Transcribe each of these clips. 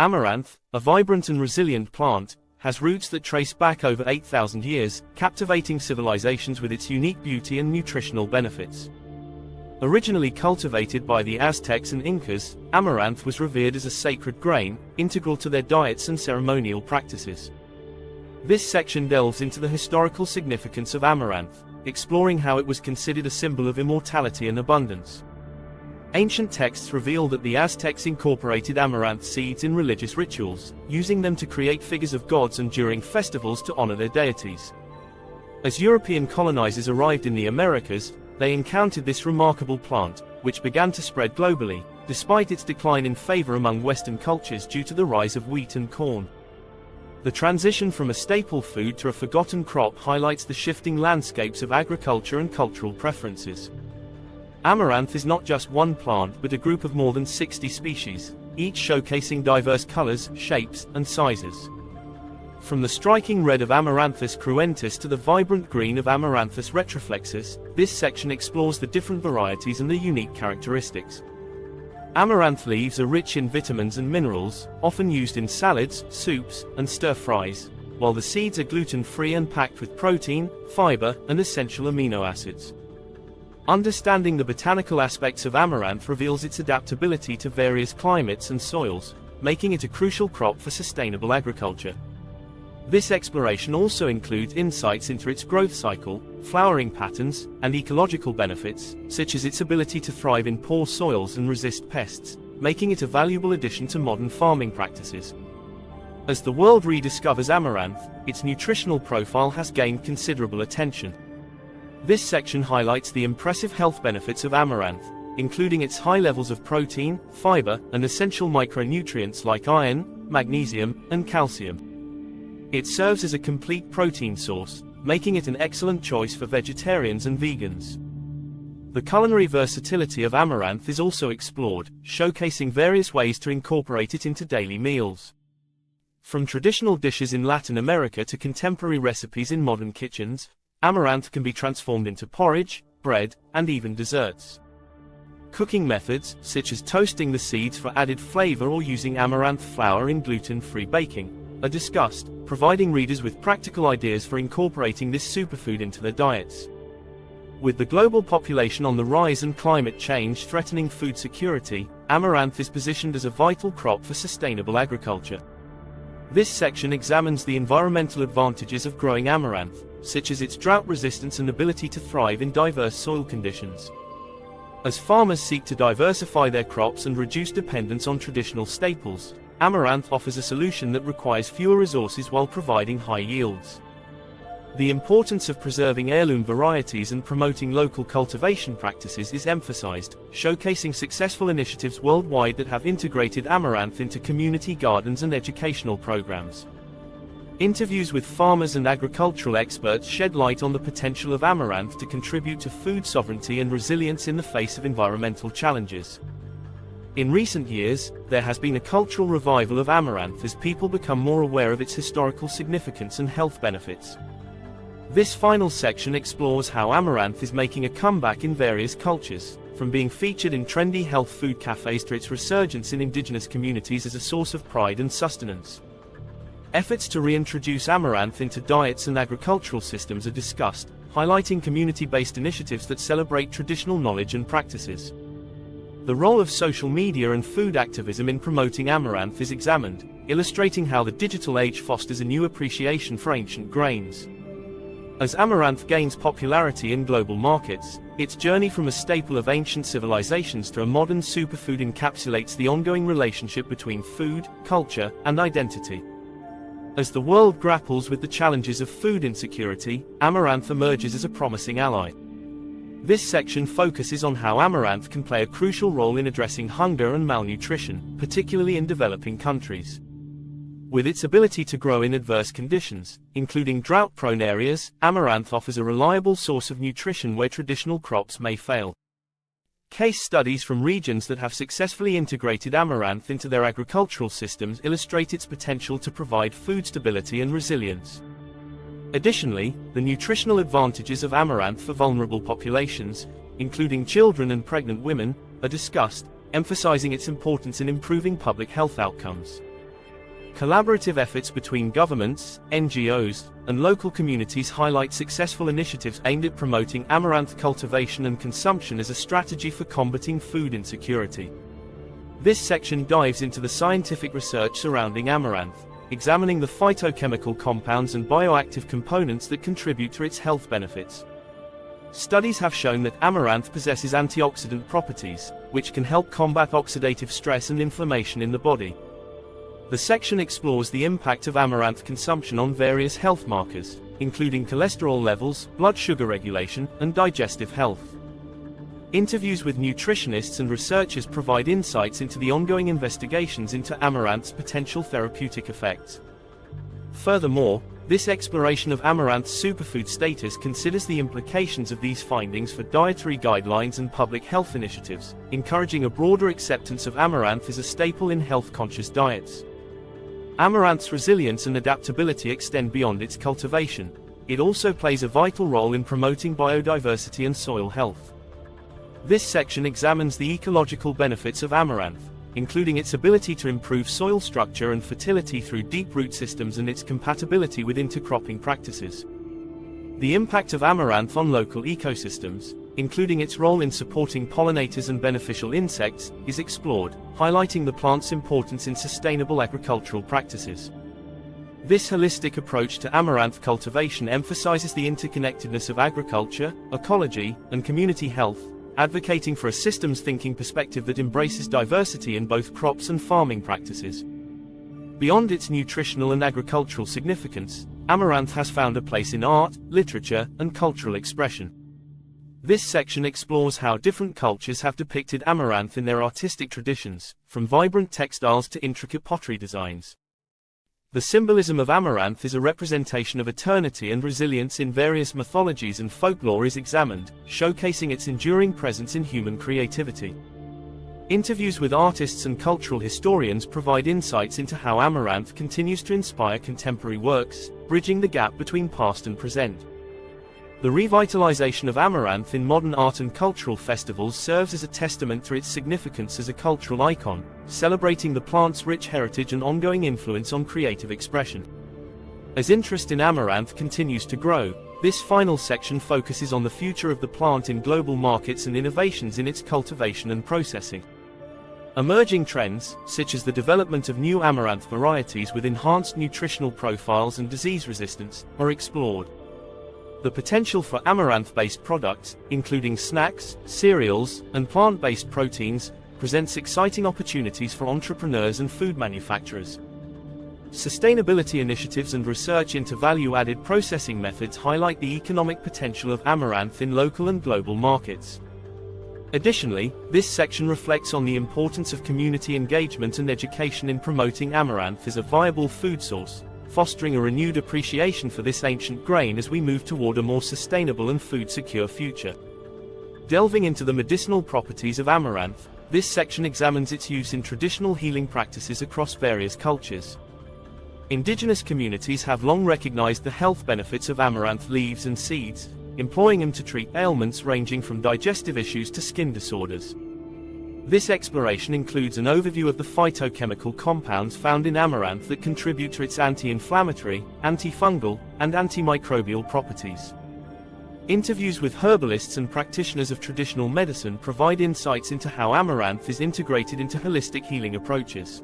Amaranth, a vibrant and resilient plant, has roots that trace back over 8,000 years, captivating civilizations with its unique beauty and nutritional benefits. Originally cultivated by the Aztecs and Incas, amaranth was revered as a sacred grain, integral to their diets and ceremonial practices. This section delves into the historical significance of amaranth, exploring how it was considered a symbol of immortality and abundance. Ancient texts reveal that the Aztecs incorporated amaranth seeds in religious rituals, using them to create figures of gods and during festivals to honor their deities. As European colonizers arrived in the Americas, they encountered this remarkable plant, which began to spread globally, despite its decline in favor among Western cultures due to the rise of wheat and corn. The transition from a staple food to a forgotten crop highlights the shifting landscapes of agriculture and cultural preferences. Amaranth is not just one plant but a group of more than 60 species, each showcasing diverse colors, shapes, and sizes. From the striking red of Amaranthus cruentus to the vibrant green of Amaranthus retroflexus, this section explores the different varieties and their unique characteristics. Amaranth leaves are rich in vitamins and minerals, often used in salads, soups, and stir-fries, while the seeds are gluten-free and packed with protein, fiber, and essential amino acids. Understanding the botanical aspects of amaranth reveals its adaptability to various climates and soils, making it a crucial crop for sustainable agriculture. This exploration also includes insights into its growth cycle, flowering patterns, and ecological benefits, such as its ability to thrive in poor soils and resist pests, making it a valuable addition to modern farming practices. As the world rediscovers amaranth, its nutritional profile has gained considerable attention. This section highlights the impressive health benefits of amaranth, including its high levels of protein, fiber, and essential micronutrients like iron, magnesium, and calcium. It serves as a complete protein source, making it an excellent choice for vegetarians and vegans. The culinary versatility of amaranth is also explored, showcasing various ways to incorporate it into daily meals. From traditional dishes in Latin America to contemporary recipes in modern kitchens, amaranth can be transformed into porridge, bread, and even desserts. Cooking methods, such as toasting the seeds for added flavor or using amaranth flour in gluten-free baking, are discussed, providing readers with practical ideas for incorporating this superfood into their diets. With the global population on the rise and climate change threatening food security, amaranth is positioned as a vital crop for sustainable agriculture. This section examines the environmental advantages of growing amaranth, such as its drought resistance and ability to thrive in diverse soil conditions. As farmers seek to diversify their crops and reduce dependence on traditional staples, amaranth offers a solution that requires fewer resources while providing high yields. The importance of preserving heirloom varieties and promoting local cultivation practices is emphasized, showcasing successful initiatives worldwide that have integrated amaranth into community gardens and educational programs. Interviews with farmers and agricultural experts shed light on the potential of amaranth to contribute to food sovereignty and resilience in the face of environmental challenges. In recent years, there has been a cultural revival of amaranth as people become more aware of its historical significance and health benefits. This final section explores how amaranth is making a comeback in various cultures, from being featured in trendy health food cafes to its resurgence in indigenous communities as a source of pride and sustenance. Efforts to reintroduce amaranth into diets and agricultural systems are discussed, highlighting community-based initiatives that celebrate traditional knowledge and practices. The role of social media and food activism in promoting amaranth is examined, illustrating how the digital age fosters a new appreciation for ancient grains. As amaranth gains popularity in global markets, its journey from a staple of ancient civilizations to a modern superfood encapsulates the ongoing relationship between food, culture, and identity. As the world grapples with the challenges of food insecurity, amaranth emerges as a promising ally. This section focuses on how amaranth can play a crucial role in addressing hunger and malnutrition, particularly in developing countries. With its ability to grow in adverse conditions, including drought-prone areas, amaranth offers a reliable source of nutrition where traditional crops may fail. Case studies from regions that have successfully integrated amaranth into their agricultural systems illustrate its potential to provide food stability and resilience. Additionally, the nutritional advantages of amaranth for vulnerable populations, including children and pregnant women, are discussed, emphasizing its importance in improving public health outcomes. Collaborative efforts between governments, NGOs, and local communities highlight successful initiatives aimed at promoting amaranth cultivation and consumption as a strategy for combating food insecurity. This section dives into the scientific research surrounding amaranth, examining the phytochemical compounds and bioactive components that contribute to its health benefits. Studies have shown that amaranth possesses antioxidant properties, which can help combat oxidative stress and inflammation in the body. The section explores the impact of amaranth consumption on various health markers, including cholesterol levels, blood sugar regulation, and digestive health. Interviews with nutritionists and researchers provide insights into the ongoing investigations into amaranth's potential therapeutic effects. Furthermore, this exploration of amaranth's superfood status considers the implications of these findings for dietary guidelines and public health initiatives, encouraging a broader acceptance of amaranth as a staple in health-conscious diets. Amaranth's resilience and adaptability extend beyond its cultivation. It also plays a vital role in promoting biodiversity and soil health. This section examines the ecological benefits of amaranth, including its ability to improve soil structure and fertility through deep root systems and its compatibility with intercropping practices. The impact of amaranth on local ecosystems, including its role in supporting pollinators and beneficial insects, is explored, highlighting the plant's importance in sustainable agricultural practices. This holistic approach to amaranth cultivation emphasizes the interconnectedness of agriculture, ecology, and community health, advocating for a systems-thinking perspective that embraces diversity in both crops and farming practices. Beyond its nutritional and agricultural significance, amaranth has found a place in art, literature, and cultural expression. This section explores how different cultures have depicted amaranth in their artistic traditions, from vibrant textiles to intricate pottery designs. The symbolism of amaranth as a representation of eternity and resilience in various mythologies and folklore is examined, showcasing its enduring presence in human creativity. Interviews with artists and cultural historians provide insights into how amaranth continues to inspire contemporary works, bridging the gap between past and present. The revitalization of amaranth in modern art and cultural festivals serves as a testament to its significance as a cultural icon, celebrating the plant's rich heritage and ongoing influence on creative expression. As interest in amaranth continues to grow, this final section focuses on the future of the plant in global markets and innovations in its cultivation and processing. Emerging trends, such as the development of new amaranth varieties with enhanced nutritional profiles and disease resistance, are explored. The potential for amaranth-based products, including snacks, cereals, and plant-based proteins, presents exciting opportunities for entrepreneurs and food manufacturers. Sustainability initiatives and research into value-added processing methods highlight the economic potential of amaranth in local and global markets. Additionally, this section reflects on the importance of community engagement and education in promoting amaranth as a viable food source, fostering a renewed appreciation for this ancient grain as we move toward a more sustainable and food-secure future. Delving into the medicinal properties of amaranth, this section examines its use in traditional healing practices across various cultures. Indigenous communities have long recognized the health benefits of amaranth leaves and seeds, employing them to treat ailments ranging from digestive issues to skin disorders. This exploration includes an overview of the phytochemical compounds found in amaranth that contribute to its anti-inflammatory, antifungal, and antimicrobial properties. Interviews with herbalists and practitioners of traditional medicine provide insights into how amaranth is integrated into holistic healing approaches.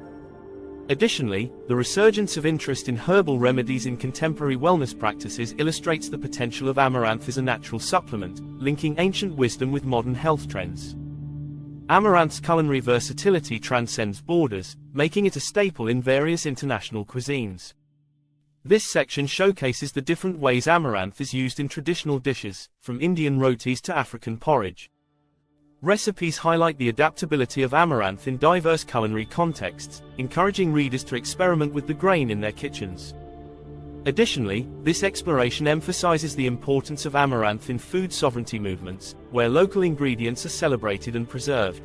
Additionally, the resurgence of interest in herbal remedies in contemporary wellness practices illustrates the potential of amaranth as a natural supplement, linking ancient wisdom with modern health trends. Amaranth's culinary versatility transcends borders, making it a staple in various international cuisines. This section showcases the different ways amaranth is used in traditional dishes, from Indian rotis to African porridge. Recipes highlight the adaptability of amaranth in diverse culinary contexts, encouraging readers to experiment with the grain in their kitchens. Additionally, this exploration emphasizes the importance of amaranth in food sovereignty movements, where local ingredients are celebrated and preserved.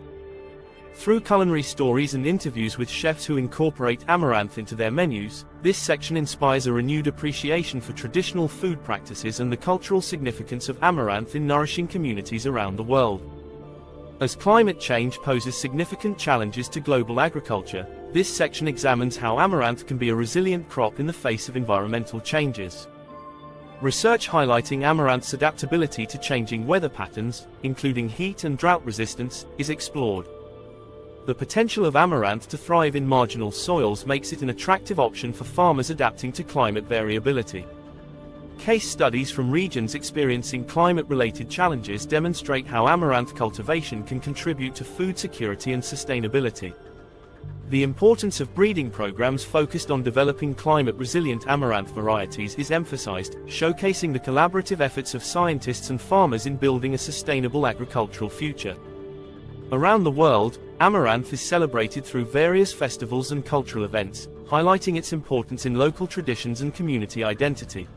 Through culinary stories and interviews with chefs who incorporate amaranth into their menus, this section inspires a renewed appreciation for traditional food practices and the cultural significance of amaranth in nourishing communities around the world. As climate change poses significant challenges to global agriculture, This section examines how amaranth can be a resilient crop in the face of environmental changes. Research highlighting amaranth's adaptability to changing weather patterns, including heat and drought resistance, is explored. The potential of amaranth to thrive in marginal soils makes it an attractive option for farmers adapting to climate variability. Case studies from regions experiencing climate-related challenges demonstrate how amaranth cultivation can contribute to food security and sustainability. The importance of breeding programs focused on developing climate-resilient amaranth varieties is emphasized, showcasing the collaborative efforts of scientists and farmers in building a sustainable agricultural future. Around the world, amaranth is celebrated through various festivals and cultural events, highlighting its importance in local traditions and community identity.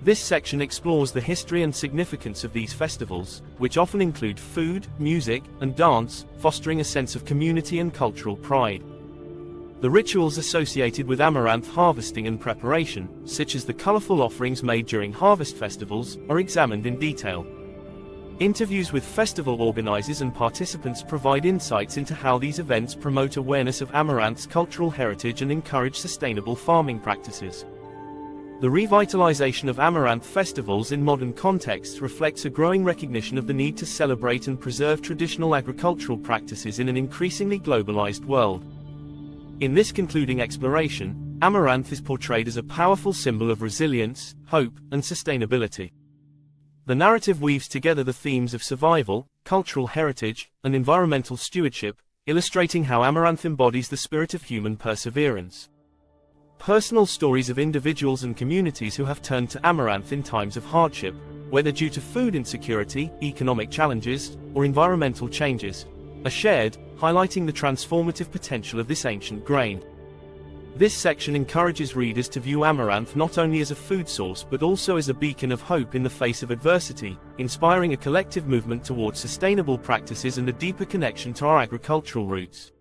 This section explores the history and significance of these festivals, which often include food, music, and dance, fostering a sense of community and cultural pride. The rituals associated with amaranth harvesting and preparation, such as the colorful offerings made during harvest festivals, are examined in detail. Interviews with festival organizers and participants provide insights into how these events promote awareness of amaranth's cultural heritage and encourage sustainable farming practices. The revitalization of amaranth festivals in modern contexts reflects a growing recognition of the need to celebrate and preserve traditional agricultural practices in an increasingly globalized world. In this concluding exploration, amaranth is portrayed as a powerful symbol of resilience, hope, and sustainability. The narrative weaves together the themes of survival, cultural heritage, and environmental stewardship, illustrating how amaranth embodies the spirit of human perseverance. Personal stories of individuals and communities who have turned to amaranth in times of hardship, whether due to food insecurity, economic challenges, or environmental changes, are shared, highlighting the transformative potential of this ancient grain. This section encourages readers to view amaranth not only as a food source but also as a beacon of hope in the face of adversity, inspiring a collective movement towards sustainable practices and a deeper connection to our agricultural roots.